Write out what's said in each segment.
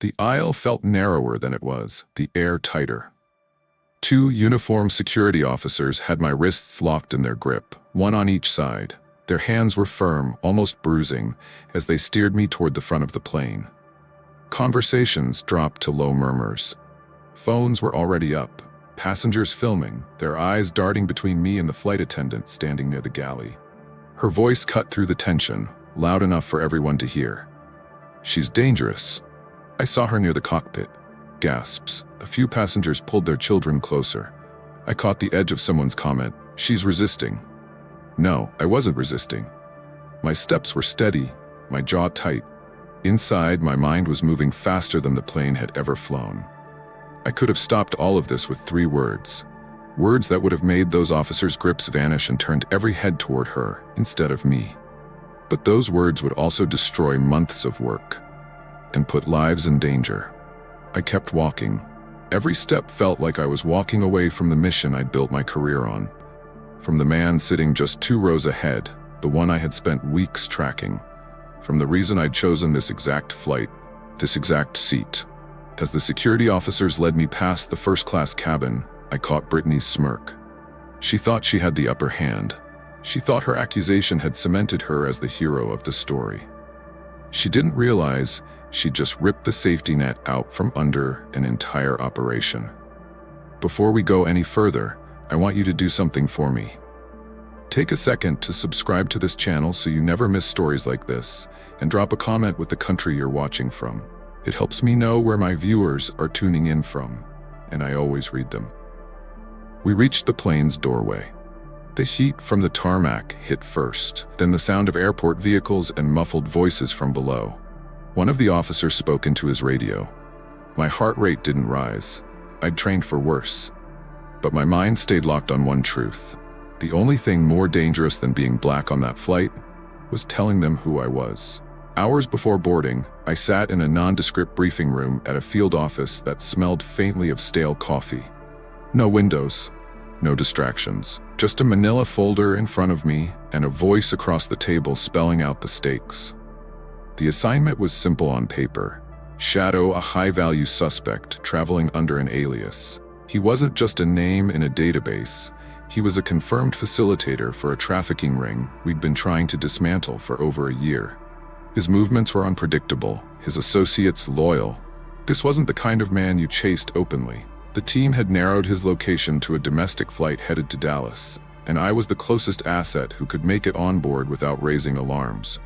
The aisle felt narrower than it was, the air tighter. Two uniformed security officers had my wrists locked in their grip, one on each side. Their hands were firm, almost bruising, as they steered me toward the front of the plane. Conversations dropped to low murmurs. Phones were already up, passengers filming, their eyes darting between me and the flight attendant standing near the galley. Her voice cut through the tension, loud enough for everyone to hear. "She's dangerous." I saw her near the cockpit. Gasps. A few passengers pulled their children closer. I caught the edge of someone's comment, "She's resisting." No, I wasn't resisting. My steps were steady, my jaw tight. Inside, my mind was moving faster than the plane had ever flown. I could have stopped all of this with 3 words. Words that would have made those officers' grips vanish and turned every head toward her, instead of me. But those words would also destroy months of work and put lives in danger. I kept walking. Every step felt like I was walking away from the mission I'd built my career on. From the man sitting just 2 rows ahead, the one I had spent weeks tracking. From the reason I'd chosen this exact flight, this exact seat. As the security officers led me past the first-class cabin, I caught Brittany's smirk. She thought she had the upper hand. She thought her accusation had cemented her as the hero of the story. She didn't realize she'd just ripped the safety net out from under an entire operation. Before we go any further, I want you to do something for me. Take a second to subscribe to this channel so you never miss stories like this, and drop a comment with the country you're watching from. It helps me know where my viewers are tuning in from, and I always read them. We reached the plane's doorway. The heat from the tarmac hit first, then the sound of airport vehicles and muffled voices from below. One of the officers spoke into his radio. My heart rate didn't rise. I'd trained for worse. But my mind stayed locked on one truth. The only thing more dangerous than being black on that flight was telling them who I was. Hours before boarding, I sat in a nondescript briefing room at a field office that smelled faintly of stale coffee. No windows, no distractions, just a manila folder in front of me and a voice across the table spelling out the stakes. The assignment was simple on paper. Shadow a high-value suspect traveling under an alias. He wasn't just a name in a database. He was a confirmed facilitator for a trafficking ring we'd been trying to dismantle for over a year. His movements were unpredictable, his associates loyal. This wasn't the kind of man you chased openly. The team had narrowed his location to a domestic flight headed to Dallas, and I was the closest asset who could make it on board without raising alarms.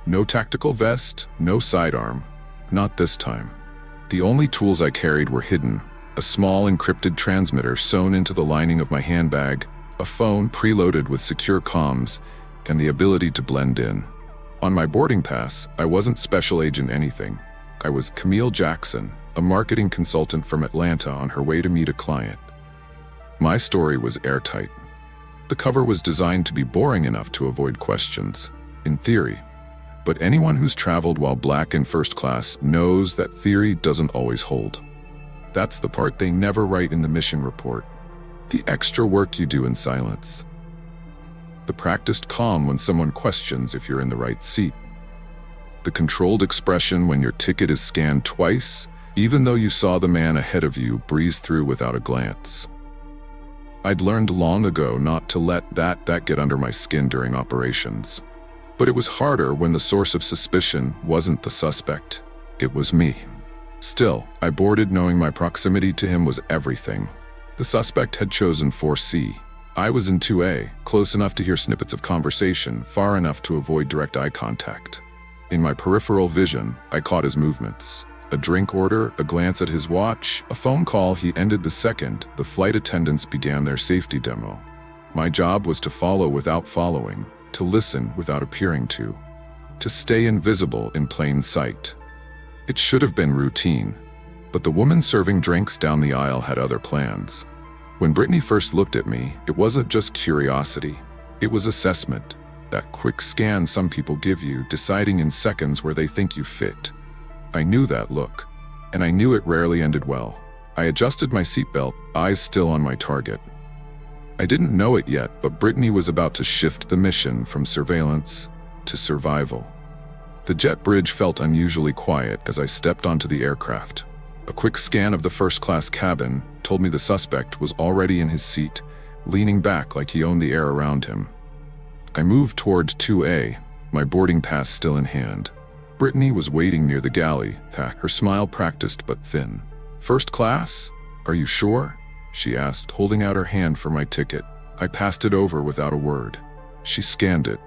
No tactical vest, no sidearm. Not this time. The only tools I carried were hidden. A small encrypted transmitter sewn into the lining of my handbag, a phone preloaded with secure comms, and the ability to blend in. On my boarding pass, I wasn't Special Agent anything. I was Camille Jackson, a marketing consultant from Atlanta on her way to meet a client. My story was airtight. The cover was designed to be boring enough to avoid questions, in theory. But anyone who's traveled while black in first class knows that theory doesn't always hold. That's the part they never write in the mission report. The extra work you do in silence. The practiced calm when someone questions if you're in the right seat. The controlled expression when your ticket is scanned twice, even though you saw the man ahead of you breeze through without a glance. I'd learned long ago not to let that get under my skin during operations. But it was harder when the source of suspicion wasn't the suspect. It was me. Still, I boarded knowing my proximity to him was everything. The suspect had chosen 4C. I was in 2A, close enough to hear snippets of conversation, far enough to avoid direct eye contact. In my peripheral vision, I caught his movements. A drink order, a glance at his watch, a phone call he ended the second the flight attendants began their safety demo. My job was to follow without following, to listen without appearing to stay invisible in plain sight. It should have been routine, but the woman serving drinks down the aisle had other plans. When Brittany first looked at me, it wasn't just curiosity. It was assessment, that quick scan some people give you, deciding in seconds where they think you fit. I knew that look, and I knew it rarely ended well. I adjusted my seatbelt, eyes still on my target. I didn't know it yet, but Brittany was about to shift the mission from surveillance to survival. The jet bridge felt unusually quiet as I stepped onto the aircraft. A quick scan of the first-class cabin told me the suspect was already in his seat, leaning back like he owned the air around him. I moved toward 2A, my boarding pass still in hand. Brittany was waiting near the galley, her smile practiced but thin. "First class? Are you sure?" she asked, holding out her hand for my ticket. I passed it over without a word. She scanned it,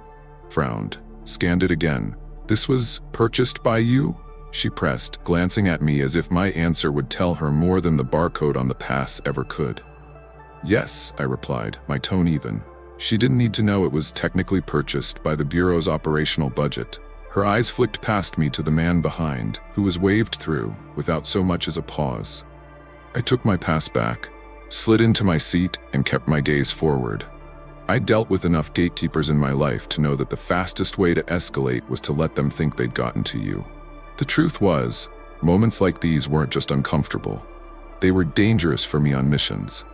frowned, scanned it again. "This was purchased by you?" she pressed, glancing at me as if my answer would tell her more than the barcode on the pass ever could. "Yes," I replied, my tone even. She didn't need to know it was technically purchased by the Bureau's operational budget. Her eyes flicked past me to the man behind, who was waved through, without so much as a pause. I took my pass back, slid into my seat, and kept my gaze forward. I'd dealt with enough gatekeepers in my life to know that the fastest way to escalate was to let them think they'd gotten to you. The truth was, moments like these weren't just uncomfortable. They were dangerous for me on missions.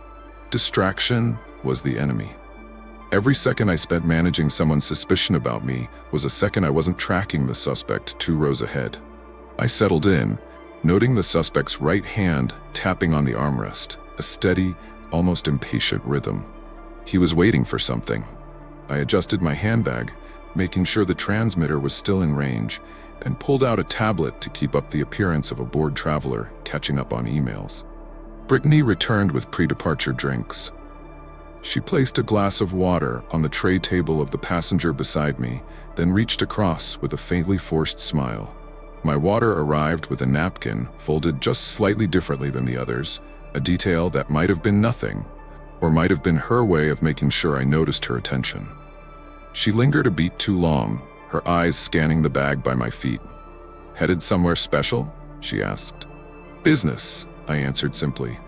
Distraction was the enemy. Every second I spent managing someone's suspicion about me was a second I wasn't tracking the suspect 2 rows ahead. I settled in, noting the suspect's right hand tapping on the armrest, a steady, almost impatient rhythm. He was waiting for something. I adjusted my handbag, making sure the transmitter was still in range, and pulled out a tablet to keep up the appearance of a bored traveler catching up on emails. Brittany returned with pre-departure drinks. She placed a glass of water on the tray table of the passenger beside me, then reached across with a faintly forced smile. My water arrived with a napkin folded just slightly differently than the others, a detail that might have been nothing, or might have been her way of making sure I noticed her attention. She lingered a beat too long, her eyes scanning the bag by my feet. "Headed somewhere special?" she asked. "Business," I answered simply.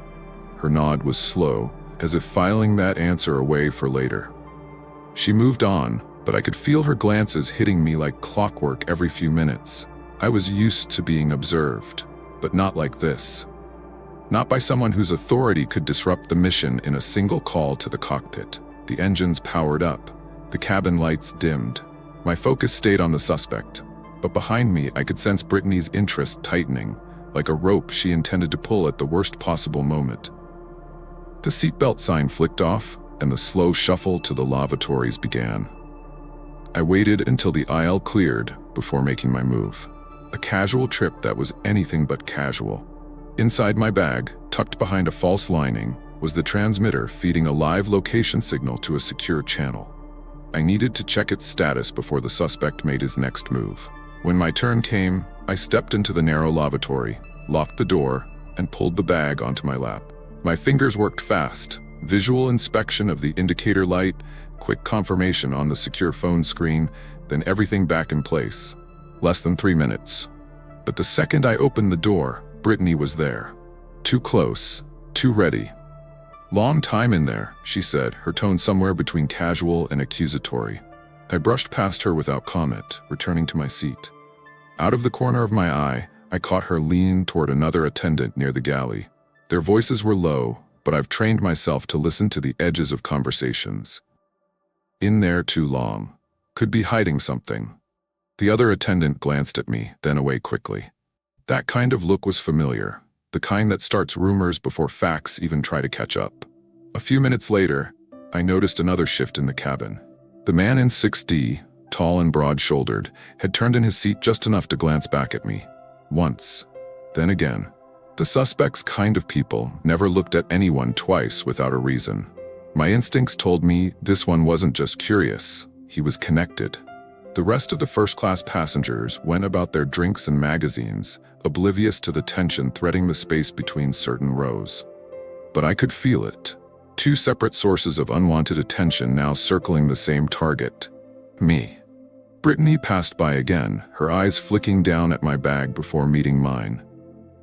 Her nod was slow, as if filing that answer away for later. She moved on, but I could feel her glances hitting me like clockwork every few minutes. I was used to being observed, but not like this. Not by someone whose authority could disrupt the mission in a single call to the cockpit. The engines powered up, the cabin lights dimmed. My focus stayed on the suspect, but behind me I could sense Brittany's interest tightening, like a rope she intended to pull at the worst possible moment. The seatbelt sign flicked off, and the slow shuffle to the lavatories began. I waited until the aisle cleared before making my move. A casual trip that was anything but casual. Inside my bag, tucked behind a false lining, was the transmitter feeding a live location signal to a secure channel. I needed to check its status before the suspect made his next move. When my turn came, I stepped into the narrow lavatory, locked the door, and pulled the bag onto my lap. My fingers worked fast, visual inspection of the indicator light, quick confirmation on the secure phone screen, then everything back in place. Less than 3 minutes. But the second I opened the door, Brittany was there. Too close, too ready. "Long time in there," she said, her tone somewhere between casual and accusatory. I brushed past her without comment, returning to my seat. Out of the corner of my eye, I caught her lean toward another attendant near the galley. Their voices were low, but I've trained myself to listen to the edges of conversations. In there too long. Could be hiding something. The other attendant glanced at me, then away quickly. That kind of look was familiar, the kind that starts rumors before facts even try to catch up. A few minutes later, I noticed another shift in the cabin. The man in 6D, tall and broad-shouldered, had turned in his seat just enough to glance back at me. Once. Then again. The suspect's kind of people never looked at anyone twice without a reason. My instincts told me this one wasn't just curious, he was connected. The rest of the first-class passengers went about their drinks and magazines, oblivious to the tension threading the space between certain rows. But I could feel it. 2 separate sources of unwanted attention now circling the same target. Me. Brittany passed by again, her eyes flicking down at my bag before meeting mine.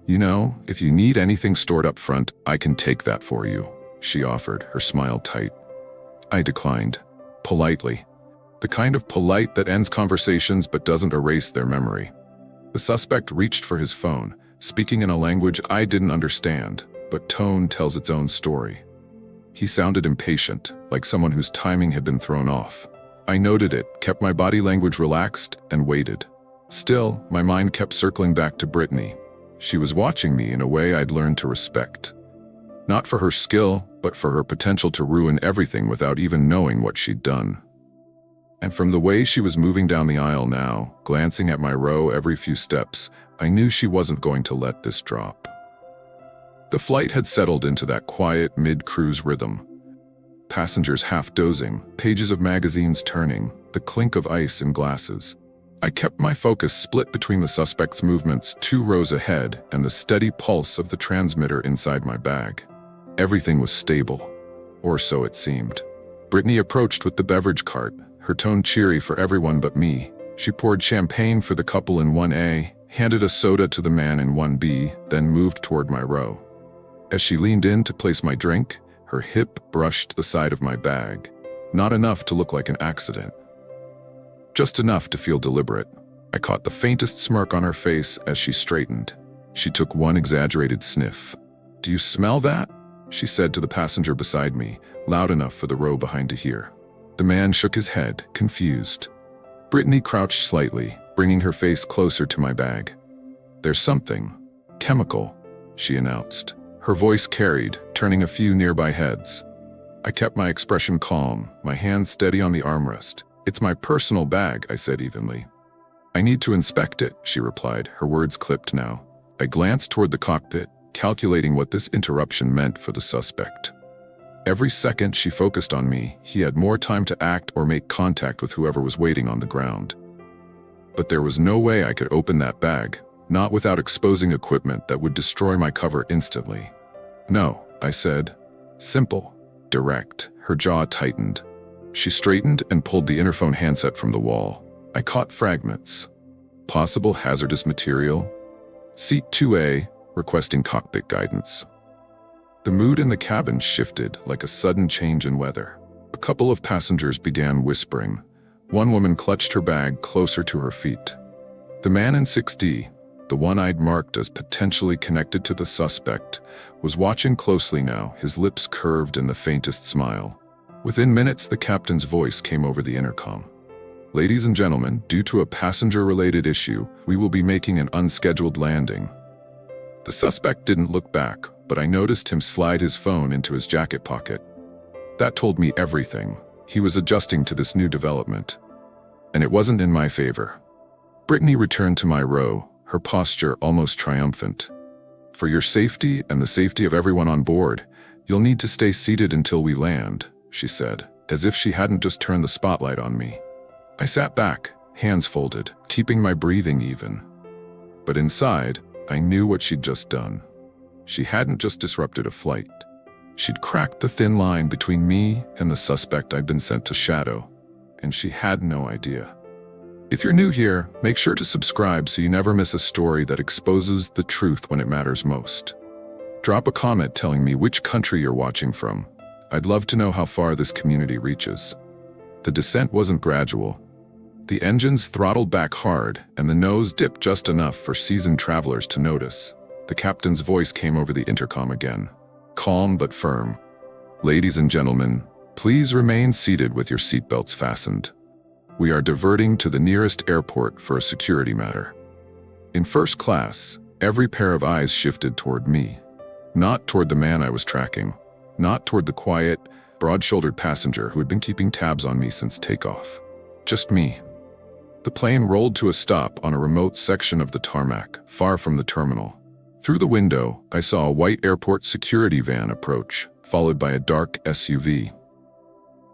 "You know, if you need anything stored up front, I can take that for you," she offered, her smile tight. I declined. Politely. The kind of polite that ends conversations but doesn't erase their memory. The suspect reached for his phone, speaking in a language I didn't understand, but tone tells its own story. He sounded impatient, like someone whose timing had been thrown off. I noted it, kept my body language relaxed, and waited. Still, my mind kept circling back to Brittany. She was watching me in a way I'd learned to respect. Not for her skill, but for her potential to ruin everything without even knowing what she'd done. And from the way she was moving down the aisle now, glancing at my row every few steps, I knew she wasn't going to let this drop. The flight had settled into that quiet mid-cruise rhythm. Passengers half dozing, pages of magazines turning, the clink of ice in glasses. I kept my focus split between the suspect's movements 2 rows ahead and the steady pulse of the transmitter inside my bag. Everything was stable, or so it seemed. Brittany approached with the beverage cart, her tone cheery for everyone but me. She poured champagne for the couple in 1A, handed a soda to the man in 1B, then moved toward my row. As she leaned in to place my drink, her hip brushed the side of my bag. Not enough to look like an accident. Just enough to feel deliberate. I caught the faintest smirk on her face as she straightened. She took one exaggerated sniff. "Do you smell that?" she said to the passenger beside me, loud enough for the row behind to hear. The man shook his head, confused. Brittany crouched slightly, bringing her face closer to my bag. "There's something chemical," she announced. Her voice carried, turning a few nearby heads. I kept my expression calm, my hand steady on the armrest. "It's my personal bag," I said evenly. "I need to inspect it," she replied, her words clipped now. I glanced toward the cockpit, calculating what this interruption meant for the suspect. Every second she focused on me, he had more time to act or make contact with whoever was waiting on the ground. But there was no way I could open that bag, not without exposing equipment that would destroy my cover instantly. "No," I said. Simple, direct. Her jaw tightened. She straightened and pulled the interphone handset from the wall. I caught fragments. Possible hazardous material? Seat 2A, requesting cockpit guidance. The mood in the cabin shifted like a sudden change in weather. A couple of passengers began whispering. One woman clutched her bag closer to her feet. The man in 6D, the one I'd marked as potentially connected to the suspect, was watching closely now, his lips curved in the faintest smile. Within minutes, the captain's voice came over the intercom. "Ladies and gentlemen, due to a passenger-related issue, we will be making an unscheduled landing." The suspect didn't look back, but I noticed him slide his phone into his jacket pocket. That told me everything. He was adjusting to this new development. And it wasn't in my favor. Brittany returned to my row, her posture almost triumphant. "For your safety and the safety of everyone on board, you'll need to stay seated until we land," she said, as if she hadn't just turned the spotlight on me. I sat back, hands folded, keeping my breathing even. But inside, I knew what she'd just done. She hadn't just disrupted a flight. She'd cracked the thin line between me and the suspect I'd been sent to shadow, and she had no idea. If you're new here, make sure to subscribe so you never miss a story that exposes the truth when it matters most. Drop a comment telling me which country you're watching from. I'd love to know how far this community reaches. The descent wasn't gradual. The engines throttled back hard, and the nose dipped just enough for seasoned travelers to notice. The captain's voice came over the intercom again, calm but firm. "Ladies and gentlemen, please remain seated with your seatbelts fastened. We are diverting to the nearest airport for a security matter." In first class, every pair of eyes shifted toward me. Not toward the man I was tracking. Not toward the quiet, broad-shouldered passenger who had been keeping tabs on me since takeoff. Just me. The plane rolled to a stop on a remote section of the tarmac, far from the terminal. Through the window, I saw a white airport security van approach, followed by a dark SUV.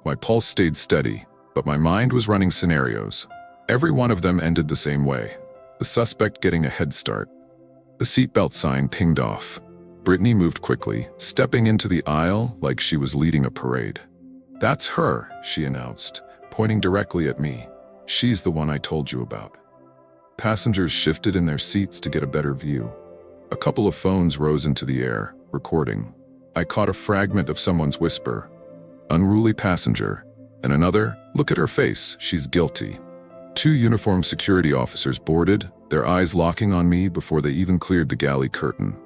My pulse stayed steady, but my mind was running scenarios. Every one of them ended the same way. The suspect getting a head start. The seatbelt sign pinged off. Brittany moved quickly, stepping into the aisle like she was leading a parade. "That's her," she announced, pointing directly at me. "She's the one I told you about." Passengers shifted in their seats to get a better view. A couple of phones rose into the air, recording. I caught a fragment of someone's whisper. "Unruly passenger," and another, "Look at her face, she's guilty." 2 uniformed security officers boarded, their eyes locking on me before they even cleared the galley curtain.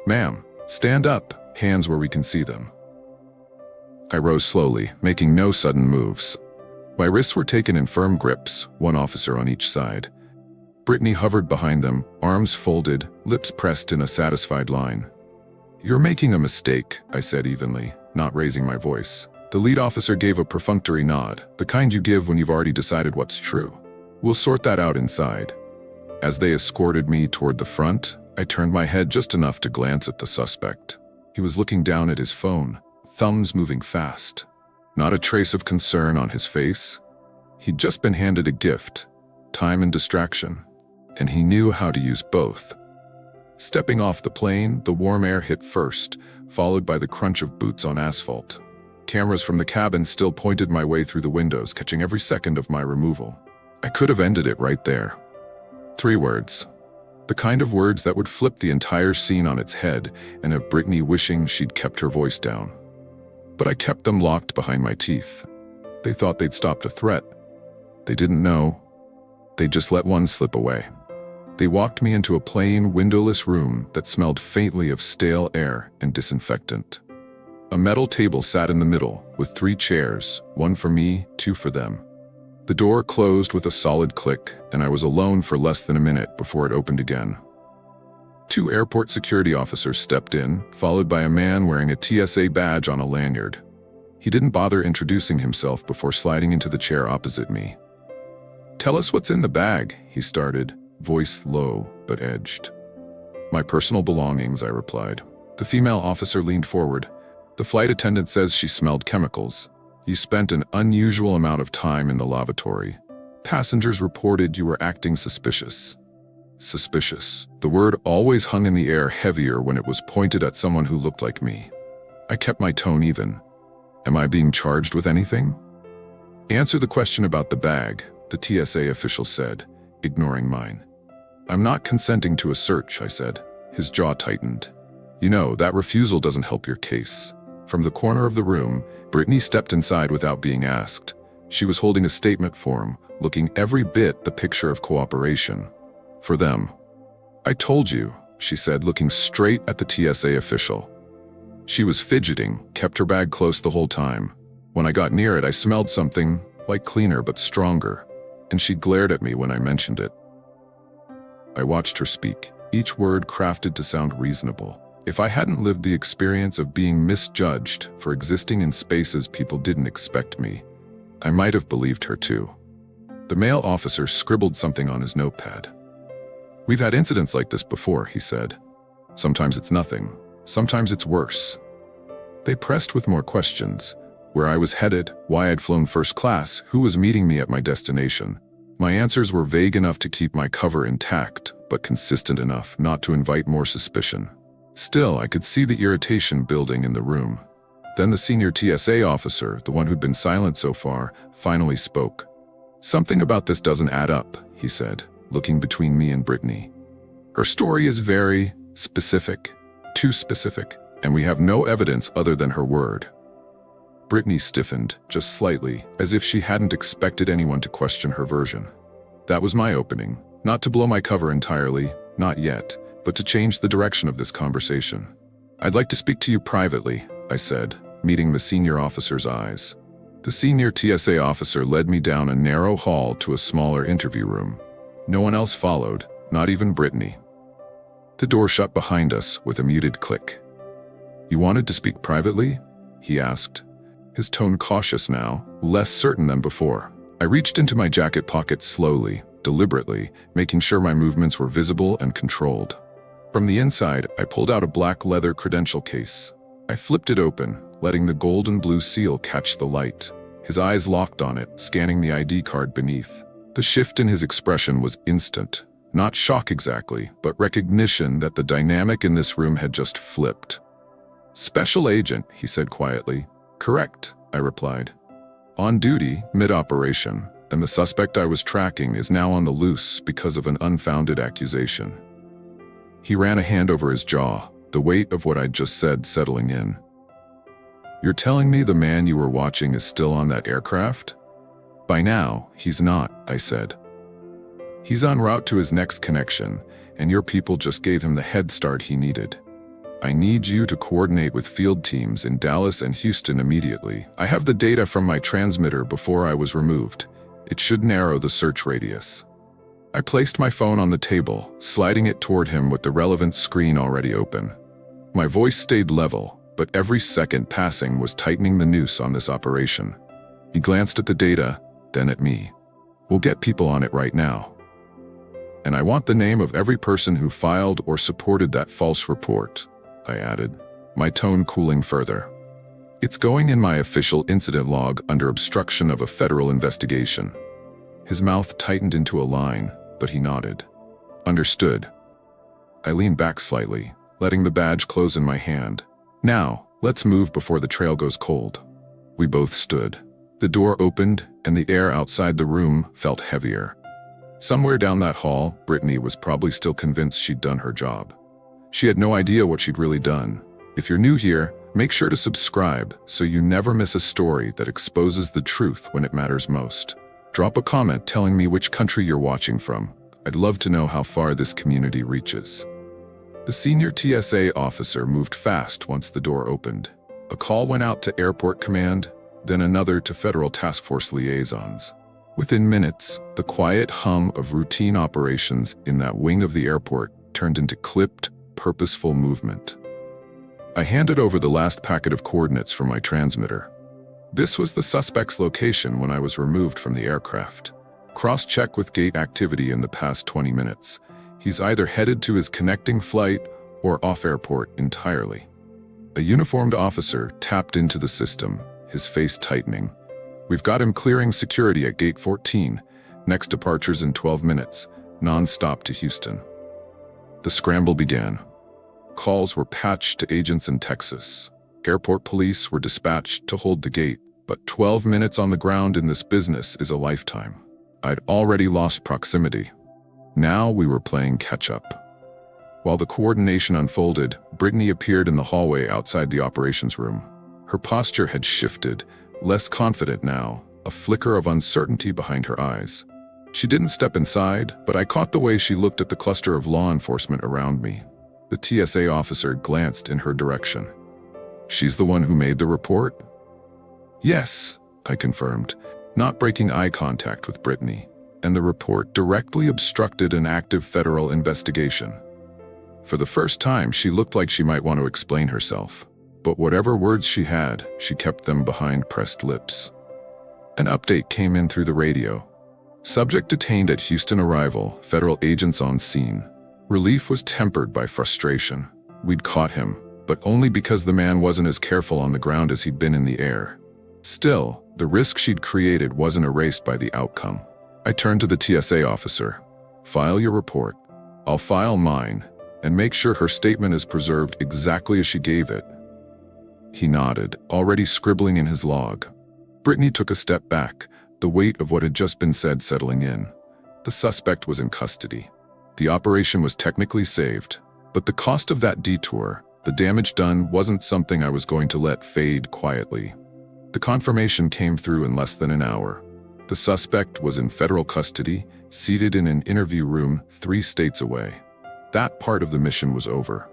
"Ma'am, stand up, hands where we can see them." I rose slowly, making no sudden moves. My wrists were taken in firm grips, one officer on each side. Brittany hovered behind them, arms folded, lips pressed in a satisfied line. "You're making a mistake," I said evenly, not raising my voice. The lead officer gave a perfunctory nod, the kind you give when you've already decided what's true. "We'll sort that out inside." As they escorted me toward the front, I turned my head just enough to glance at the suspect. He was looking down at his phone, thumbs moving fast. Not a trace of concern on his face. He'd just been handed a gift, time and distraction, and he knew how to use both. Stepping off the plane, the warm air hit first, followed by the crunch of boots on asphalt. Cameras from the cabin still pointed my way through the windows, catching every second of my removal. I could have ended it right there. 3 words. The kind of words that would flip the entire scene on its head and have Brittany wishing she'd kept her voice down. But I kept them locked behind my teeth. They thought they'd stopped a threat. They didn't know. They just let one slip away. They walked me into a plain, windowless room that smelled faintly of stale air and disinfectant. A metal table sat in the middle, with 3 chairs, 1 for me, 2 for them. The door closed with a solid click, and I was alone for less than a minute before it opened again. 2 airport security officers stepped in, followed by a man wearing a TSA badge on a lanyard. He didn't bother introducing himself before sliding into the chair opposite me. "Tell us what's in the bag," he started, voice low but edged. "My personal belongings," I replied. The female officer leaned forward. "The flight attendant says she smelled chemicals. You spent an unusual amount of time in the lavatory. Passengers reported you were acting suspicious." Suspicious. The word always hung in the air heavier when it was pointed at someone who looked like me. I kept my tone even. "Am I being charged with anything?" "Answer the question about the bag," the TSA official said, ignoring mine. "I'm not consenting to a search," I said. His jaw tightened. "You know, that refusal doesn't help your case." From the corner of the room, Brittany stepped inside without being asked. She was holding a statement form, looking every bit the picture of cooperation. "For them." "I told you," she said, looking straight at the TSA official. She was fidgeting, kept her bag close the whole time. When I got near it, I smelled something, like cleaner but stronger, and she glared at me when I mentioned it. I watched her speak, each word crafted to sound reasonable. If I hadn't lived the experience of being misjudged for existing in spaces people didn't expect me, I might have believed her too. The male officer scribbled something on his notepad. "We've had incidents like this before," he said. "Sometimes it's nothing. Sometimes it's worse." They pressed with more questions. Where I was headed, why I'd flown first class, who was meeting me at my destination. My answers were vague enough to keep my cover intact, but consistent enough not to invite more suspicion. Still, I could see the irritation building in the room. Then the senior TSA officer, the one who'd been silent so far, finally spoke. "Something about this doesn't add up," he said, looking between me and Brittany. "Her story is very specific, too specific, and we have no evidence other than her word." Brittany stiffened, just slightly, as if she hadn't expected anyone to question her version. That was my opening, not to blow my cover entirely, not yet, but to change the direction of this conversation. "I'd like to speak to you privately," I said, meeting the senior officer's eyes. The senior TSA officer led me down a narrow hall to a smaller interview room. No one else followed, not even Brittany. The door shut behind us with a muted click. "You wanted to speak privately?" he asked, his tone cautious now, less certain than before. I reached into my jacket pocket slowly, deliberately, making sure my movements were visible and controlled. From the inside, I pulled out a black leather credential case. I flipped it open, letting the gold and blue seal catch the light. His eyes locked on it, scanning the ID card beneath. The shift in his expression was instant. Not shock exactly, but recognition that the dynamic in this room had just flipped. "Special agent," he said quietly. "Correct," I replied. "On duty, mid-operation, and the suspect I was tracking is now on the loose because of an unfounded accusation." He ran a hand over his jaw, the weight of what I'd just said settling in. "You're telling me the man you were watching is still on that aircraft?" "By now, he's not," I said. "He's en route to his next connection, and your people just gave him the head start he needed. I need you to coordinate with field teams in Dallas and Houston immediately. I have the data from my transmitter before I was removed. It should narrow the search radius." I placed my phone on the table, sliding it toward him with the relevant screen already open. My voice stayed level, but every second passing was tightening the noose on this operation. He glanced at the data, then at me. We'll get people on it right now. And I want the name of every person who filed or supported that false report, I added, my tone cooling further. It's going in my official incident log under obstruction of a federal investigation. His mouth tightened into a line, but he nodded. Understood. I leaned back slightly, letting the badge close in my hand. Now, let's move before the trail goes cold. We both stood. The door opened, and the air outside the room felt heavier. Somewhere down that hall, Brittany was probably still convinced she'd done her job. She had no idea what she'd really done. If you're new here, make sure to subscribe so you never miss a story that exposes the truth when it matters most. Drop a comment telling me which country you're watching from. I'd love to know how far this community reaches. The senior TSA officer moved fast once the door opened. A call went out to Airport Command, then another to Federal Task Force liaisons. Within minutes, the quiet hum of routine operations in that wing of the airport turned into clipped, purposeful movement. I handed over the last packet of coordinates from my transmitter. This was the suspect's location when I was removed from the aircraft. Cross-check with gate activity in the past 20 minutes. He's either headed to his connecting flight or off airport entirely. A uniformed officer tapped into the system, his face tightening. We've got him clearing security at gate 14, next departures in 12 minutes, non-stop to Houston. The scramble began. Calls were patched to agents in Texas. Airport police were dispatched to hold the gate, but 12 minutes on the ground in this business is a lifetime. I'd already lost proximity. Now we were playing catch-up. While the coordination unfolded, Brittany appeared in the hallway outside the operations room. Her posture had shifted, less confident now, a flicker of uncertainty behind her eyes. She didn't step inside, but I caught the way she looked at the cluster of law enforcement around me. The TSA officer glanced in her direction. She's the one who made the report? Yes, I confirmed, not breaking eye contact with Brittany, and the report directly obstructed an active federal investigation. For the first time, she looked like she might want to explain herself. But whatever words she had, she kept them behind pressed lips. An update came in through the radio. Subject detained at Houston arrival, federal agents on scene. Relief was tempered by frustration. We'd caught him, but only because the man wasn't as careful on the ground as he'd been in the air. Still, the risk she'd created wasn't erased by the outcome. I turned to the TSA officer. File your report. I'll file mine, and make sure her statement is preserved exactly as she gave it. He nodded, already scribbling in his log. Brittany took a step back, the weight of what had just been said settling in. The suspect was in custody. The operation was technically saved, but the cost of that detour, the damage done, wasn't something I was going to let fade quietly. The confirmation came through in less than an hour. The suspect was in federal custody, seated in an interview room 3 states away. That part of the mission was over.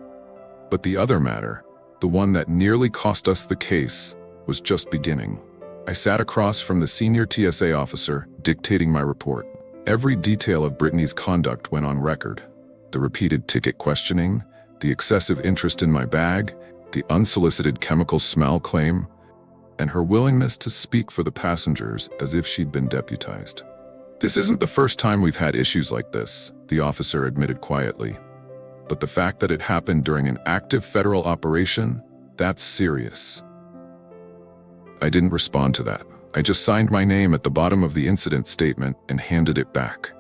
But the other matter, the one that nearly cost us the case, was just beginning. I sat across from the senior TSA officer, dictating my report. Every detail of Brittany's conduct went on record. The repeated ticket questioning, the excessive interest in my bag, the unsolicited chemical smell claim, and her willingness to speak for the passengers as if she'd been deputized. This isn't the first time we've had issues like this, the officer admitted quietly. But the fact that it happened during an active federal operation, that's serious. I didn't respond to that. I just signed my name at the bottom of the incident statement and handed it back.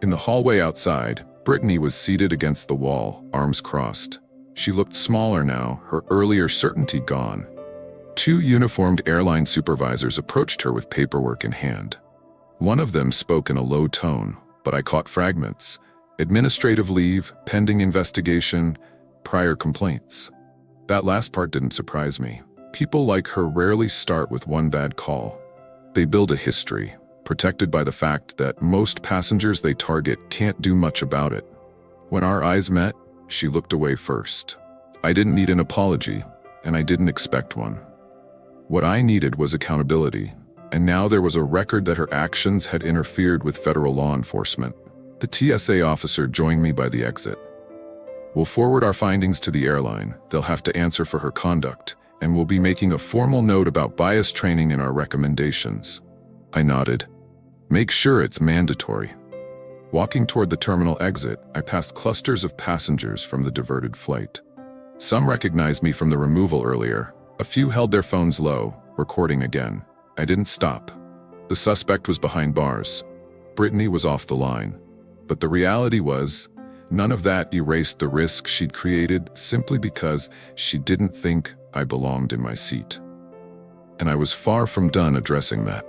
In the hallway outside, Brittany was seated against the wall, arms crossed. She looked smaller now, her earlier certainty gone. 2 uniformed airline supervisors approached her with paperwork in hand. One of them spoke in a low tone, but I caught fragments. Administrative leave, pending investigation, prior complaints. That last part didn't surprise me. People like her rarely start with one bad call. They build a history, protected by the fact that most passengers they target can't do much about it. When our eyes met, she looked away first. I didn't need an apology, and I didn't expect one. What I needed was accountability, and now there was a record that her actions had interfered with federal law enforcement. The TSA officer joined me by the exit. "We'll forward our findings to the airline. They'll have to answer for her conduct, and we'll be making a formal note about bias training in our recommendations." I nodded. "Make sure it's mandatory." Walking toward the terminal exit, I passed clusters of passengers from the diverted flight. Some recognized me from the removal earlier. A few held their phones low, recording again. I didn't stop. The suspect was behind bars. Brittany was off the line. But the reality was, none of that erased the risk she'd created simply because she didn't think I belonged in my seat. And I was far from done addressing that.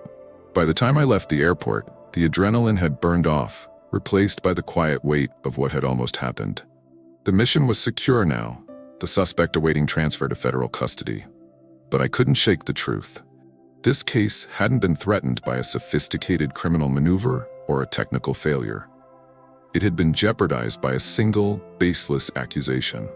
By the time I left the airport, the adrenaline had burned off, replaced by the quiet weight of what had almost happened. The mission was secure now, the suspect awaiting transfer to federal custody. But I couldn't shake the truth. This case hadn't been threatened by a sophisticated criminal maneuver or a technical failure. It had been jeopardized by a single, baseless accusation.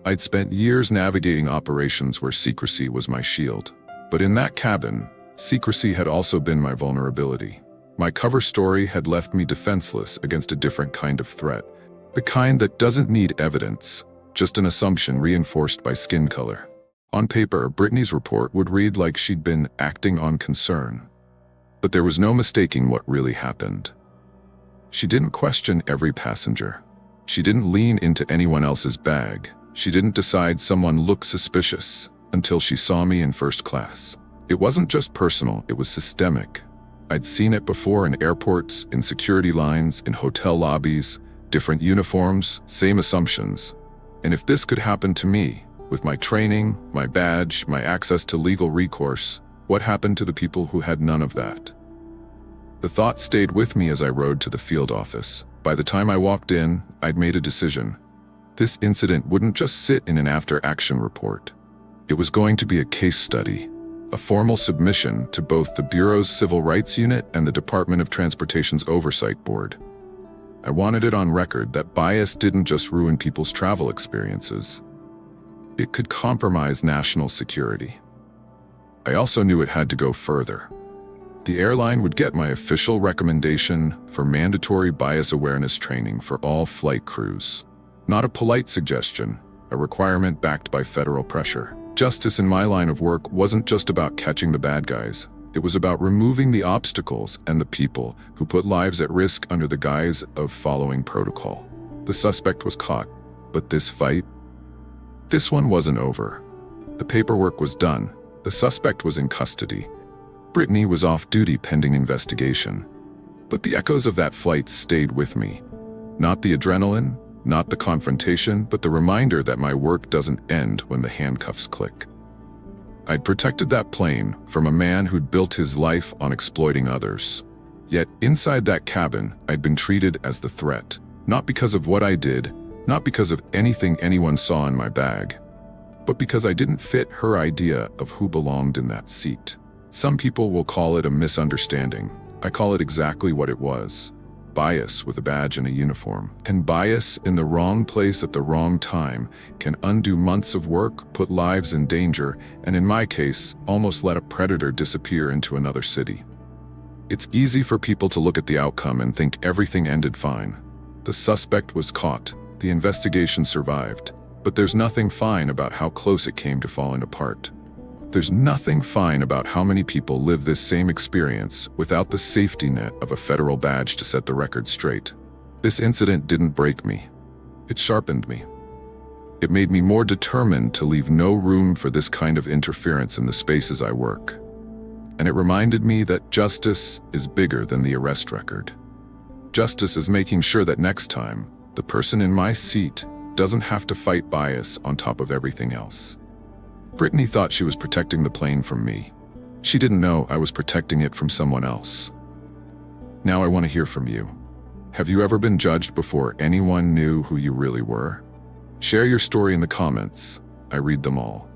I'd spent years navigating operations where secrecy was my shield. But in that cabin, secrecy had also been my vulnerability. My cover story had left me defenseless against a different kind of threat. The kind that doesn't need evidence, just an assumption reinforced by skin color. On paper, Brittany's report would read like she'd been acting on concern. But there was no mistaking what really happened. She didn't question every passenger. She didn't lean into anyone else's bag. She didn't decide someone looked suspicious until she saw me in first class. It wasn't just personal, it was systemic. I'd seen it before in airports, in security lines, in hotel lobbies, different uniforms, same assumptions. And if this could happen to me, with my training, my badge, my access to legal recourse, what happened to the people who had none of that? The thought stayed with me as I rode to the field office. By the time I walked in, I'd made a decision. This incident wouldn't just sit in an after-action report. It was going to be a case study, a formal submission to both the Bureau's Civil Rights Unit and the Department of Transportation's Oversight Board. I wanted it on record that bias didn't just ruin people's travel experiences. It could compromise national security. I also knew it had to go further. The airline would get my official recommendation for mandatory bias awareness training for all flight crews. Not a polite suggestion, a requirement backed by federal pressure. Justice in my line of work wasn't just about catching the bad guys. It was about removing the obstacles and the people who put lives at risk under the guise of following protocol. The suspect was caught, but this one wasn't over. The paperwork was done. The suspect was in custody. Brittany was off duty pending investigation. But the echoes of that flight stayed with me. Not the adrenaline, not the confrontation, but the reminder that my work doesn't end when the handcuffs click. I'd protected that plane from a man who'd built his life on exploiting others. Yet inside that cabin, I'd been treated as the threat. Not because of what I did, not because of anything anyone saw in my bag, but because I didn't fit her idea of who belonged in that seat. Some people will call it a misunderstanding. I call it exactly what it was. Bias with a badge and a uniform. And bias in the wrong place at the wrong time can undo months of work, put lives in danger, and in my case, almost let a predator disappear into another city. It's easy for people to look at the outcome and think everything ended fine. The suspect was caught. The investigation survived. But there's nothing fine about how close it came to falling apart. There's nothing fine about how many people live this same experience without the safety net of a federal badge to set the record straight. This incident didn't break me. It sharpened me. It made me more determined to leave no room for this kind of interference in the spaces I work. And it reminded me that justice is bigger than the arrest record. Justice is making sure that next time, the person in my seat doesn't have to fight bias on top of everything else. Brittany thought she was protecting the plane from me. She didn't know I was protecting it from someone else. Now I want to hear from you. Have you ever been judged before anyone knew who you really were? Share your story in the comments. I read them all.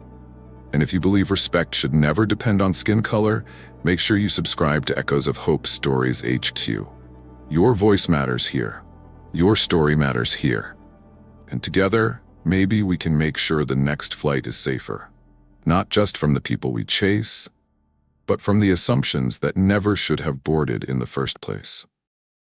And if you believe respect should never depend on skin color, make sure you subscribe to Echoes of Hope Stories HQ. Your voice matters here. Your story matters here. And together, maybe we can make sure the next flight is safer. Not just from the people we chase, but from the assumptions that never should have boarded in the first place.